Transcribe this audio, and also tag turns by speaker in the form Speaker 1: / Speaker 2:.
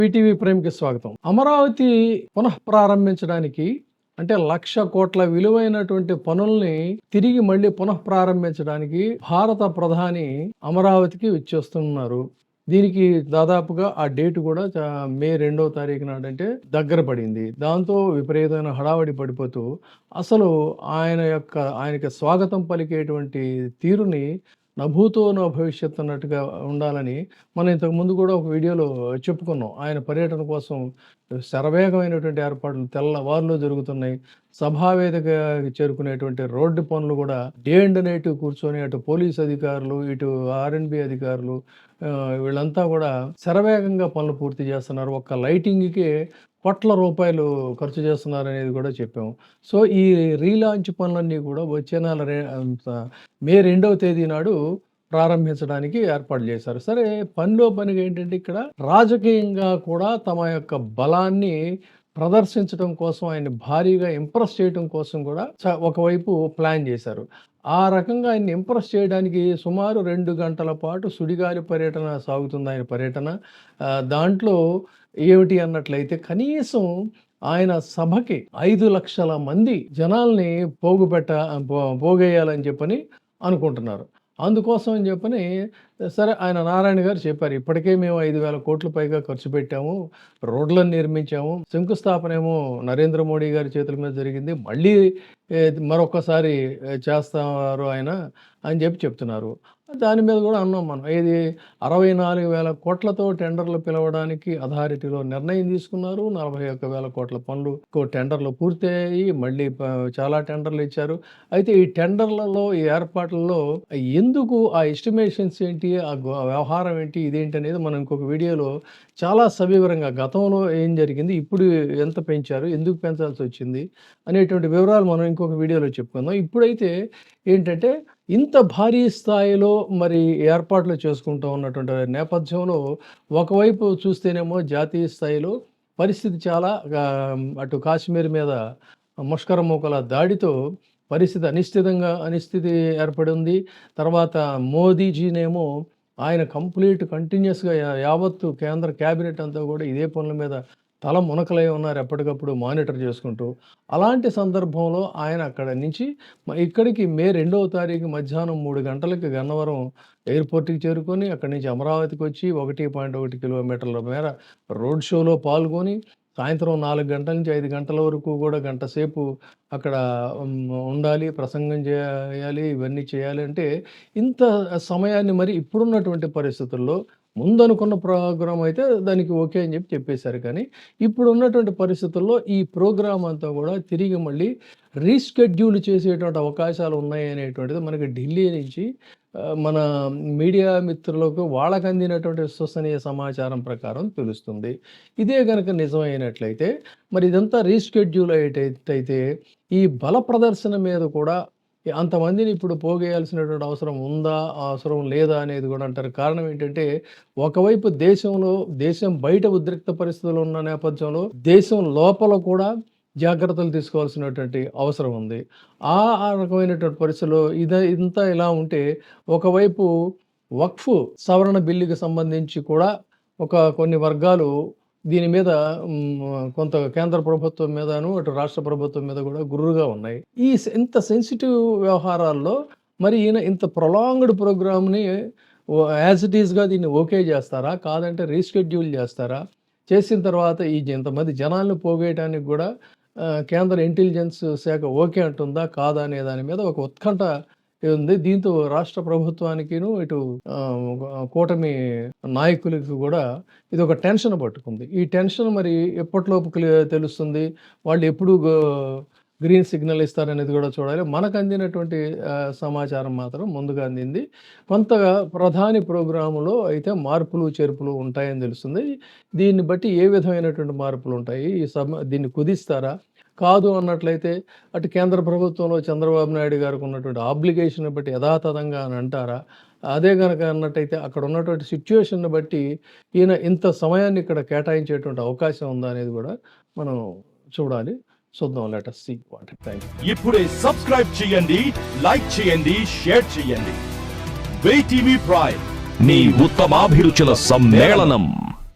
Speaker 1: ETV ప్రైమ్కి స్వాగతం. అమరావతి పునఃప్రారంభించడానికి అంటే 1,00,000 కోట్ల విలువైనటువంటి పనుల్ని తిరిగి మళ్ళీ పునఃప్రారంభించడానికి భారత ప్రధాని అమరావతికి విచ్చేస్తున్నారు. దీనికి దాదాపుగా ఆ డేట్ కూడా మే 2వ తారీఖు నాడంటే దగ్గర పడింది. దాంతో విపరీతమైన హడావడి పడిపోతూ అసలు ఆయనకి స్వాగతం పలికేటువంటి తీరుని నభూతో నా భవిష్యత్ అన్నట్టుగా ఉండాలని మనం ఇంతకుముందు కూడా ఒక వీడియోలో చెప్పుకున్నాం. ఆయన పర్యటన కోసం శరవేగమైనటువంటి ఏర్పాట్లు తెల్లవారులు జరుగుతున్నాయి. సభావేదికకి చేరుకునేటువంటి రోడ్డు పనులు కూడా డే అండ్ నైట్ కూర్చొని అటు పోలీస్ అధికారులు, ఇటు ఆర్ఎండ్బి అధికారులు వీళ్ళంతా కూడా శరవేగంగా పనులు పూర్తి చేస్తున్నారు. ఒక్క లైటింగ్‌కే కోట్ల రూపాయలు ఖర్చు చేస్తున్నారనేది కూడా చెప్పాము. సో, ఈ రీలాంచ్ పనులన్నీ కూడా వచ్చే నెల మే 2వ తేదీ నాడు ప్రారంభించడానికి ఏర్పాటు చేశారు. సరే, పనిలో పనిగా ఏంటంటే ఇక్కడ రాజకీయంగా కూడా తమ యొక్క బలాన్ని ప్రదర్శించడం కోసం, ఆయన్ని భారీగా ఇంప్రెస్ చేయడం కోసం కూడా ఒకవైపు ప్లాన్ చేశారు. ఆ రకంగా ఆయన్ని ఇంప్రెస్ చేయడానికి సుమారు 2 గంటల పాటు సుడిగాలి పర్యటన సాగుతుంది ఆయన పర్యటన. దాంట్లో ఏమిటి అన్నట్లయితే కనీసం ఆయన సభకి 5 లక్షల మంది జనాల్ని పోగేయాలని చెప్పని అనుకుంటున్నారు. అందుకోసం అని చెప్పని సరే, ఆయన నారాయణ గారు చెప్పారు, ఇప్పటికే మేము 5,000 కోట్ల పైగా ఖర్చు పెట్టాము, రోడ్లను నిర్మించాము, శంకుస్థాపన ఏమో నరేంద్ర మోడీ గారి చేతుల మీద జరిగింది, మళ్ళీ మరొకసారి చేస్తారు ఆయన అని చెప్తున్నారు. దాని మీద కూడా అన్నాం మనం. ఇది 64,000 కోట్లతో టెండర్లు పిలవడానికి అథారిటీలో నిర్ణయం తీసుకున్నారు. 41,000 కోట్ల పనులు టెండర్లు పూర్తయ్యాయి. మళ్ళీ చాలా టెండర్లు ఇచ్చారు. అయితే ఈ టెండర్లలో, ఈ ఏర్పాట్లలో ఎందుకు ఆ ఎస్టిమేషన్స్ ఏంటి, ఆ వ్యవహారం ఏంటి, ఇదేంటి అనేది మనం ఇంకొక వీడియోలో చాలా సవివరంగా గతంలో ఏం జరిగింది, ఇప్పుడు ఎంత పెంచారు, ఎందుకు పెంచాల్సి వచ్చింది అనేటువంటి వివరాలు మనం ఇంకొక వీడియోలో చెప్పుకుందాం. ఇప్పుడైతే ఏంటంటే ఇంత భారీ స్థాయిలో మరి ఏర్పాట్లు చేసుకుంటూ ఉన్నటువంటి నేపథ్యంలో ఒకవైపు చూస్తేనేమో జాతీయ స్థాయిలో పరిస్థితి చాలా అటు కాశ్మీర్ మీద ముష్కర మూకల దాడితో పరిస్థితి అనిస్థితి ఏర్పడి ఉంది. తర్వాత మోదీజీనేమో ఆయన కంటిన్యూస్గా యావత్తు కేంద్ర క్యాబినెట్ అంతా కూడా ఇదే పనుల మీద తల మునకలై ఉన్నారు, ఎప్పటికప్పుడు మానిటర్ చేసుకుంటూ. అలాంటి సందర్భంలో ఆయన అక్కడ నుంచి ఇక్కడికి మే 2వ తారీఖు మధ్యాహ్నం 3 గంటలకి గన్నవరం ఎయిర్పోర్ట్కి చేరుకొని అక్కడి నుంచి అమరావతికి వచ్చి 1.1 కిలోమీటర్ల మేర రోడ్ షోలో పాల్గొని సాయంత్రం 4 గంటల నుంచి 5 గంటల వరకు కూడా గంట సేపు అక్కడ ఉండాలి, ప్రసంగం చేయాలి, ఇవన్నీ చేయాలి. అంటే ఇంత సమయాన్ని మరి ఇప్పుడున్నటువంటి పరిస్థితుల్లో ముందనుకున్న ప్రోగ్రాం అయితే దానికి ఓకే అని చెప్పేశారు. కానీ ఇప్పుడు ఉన్నటువంటి పరిస్థితుల్లో ఈ ప్రోగ్రాం అంతా కూడా తిరిగి మళ్ళీ రీషెడ్యూల్ చేసేటువంటి అవకాశాలు ఉన్నాయి అనేటువంటిది మనకి ఢిల్లీ నుంచి మన మీడియా మిత్రులకు వాళ్ళకు అందినటువంటి విశ్వసనీయ సమాచారం ప్రకారం తెలుస్తుంది. ఇదే కనుక నిజమైనట్లయితే మరి ఇదంతా రీషెడ్యూల్ అయ్యేటైతే ఈ బల ప్రదర్శన మీద కూడా అంతమందిని ఇప్పుడు పోగేయాల్సినటువంటి అవసరం ఉందా, అవసరం లేదా అనేది కూడా అంటారు. కారణం ఏంటంటే ఒకవైపు దేశం బయట ఉద్రిక్త పరిస్థితులు ఉన్న నేపథ్యంలో దేశం లోపల కూడా జాగ్రత్తలు తీసుకోవాల్సినటువంటి అవసరం ఉంది. ఆ రకమైనటువంటి పరిస్థితుల్లో ఇంతా ఇలా ఉంటే ఒకవైపు వక్ఫ్ సవరణ బిల్లుకి సంబంధించి కూడా కొన్ని వర్గాలు దీని మీద కొంత కేంద్ర ప్రభుత్వం మీదను, అటు రాష్ట్ర ప్రభుత్వం మీద కూడా గుర్రుగా ఉన్నాయి. ఇంత సెన్సిటివ్ వ్యవహారాల్లో మరి ఈయన ఇంత ప్రొలాంగ్డ్ ప్రోగ్రామ్ని యాజ్ ఇట్ ఈస్గా దీన్ని ఓకే చేస్తారా, కాదంటే రీషెడ్యూల్ చేస్తారా, చేసిన తర్వాత ఇంతమంది జనాలను పోగేయడానికి కూడా కేంద్ర ఇంటెలిజెన్స్ శాఖ ఓకే అంటుందా కాదా అనే దాని మీద ఒక ఉత్కంఠ ఉంది. దీంతో రాష్ట్ర ప్రభుత్వానికిను, ఇటు కూటమి నాయకులకి కూడా ఇది ఒక టెన్షన్ పట్టుకుంది. ఈ టెన్షన్ మరి ఎప్పటిలోపు తెలుస్తుంది, వాళ్ళు ఎప్పుడు గ్రీన్ సిగ్నల్ ఇస్తారనేది కూడా చూడాలి. మనకు అందినటువంటి సమాచారం మాత్రం ముందుగా అందింది. కొంతగా ప్రధాని ప్రోగ్రాములో అయితే మార్పులు చేర్పులు ఉంటాయని తెలుస్తుంది. దీన్ని బట్టి ఏ విధమైనటువంటి మార్పులు ఉంటాయి, దీన్ని కుదిస్తారా, కాదు అన్నట్లయితే అటు కేంద్ర ప్రభుత్వంలో చంద్రబాబు నాయుడు గారికి ఉన్నటువంటి ఆబ్లిగేషన్ బట్టి యథాతథంగా అని అంటారా, అదే కనుక అన్నట్టయితే అక్కడ ఉన్నటువంటి సిచ్యువేషన్ బట్టి ఈయన ఇంత సమయాన్ని ఇక్కడ కేటాయించేటువంటి అవకాశం ఉందా అనేది కూడా మనం చూడాలి. చూద్దాం. Let us see what it is.
Speaker 2: ఇప్పుడే సబ్స్క్రైబ్ చేయండి, లైక్ చేయండి, షేర్ చేయండి. వే టీవీ ప్రైమ్ మీ ఉత్తమాభిరుచుల సమ్మేళనం.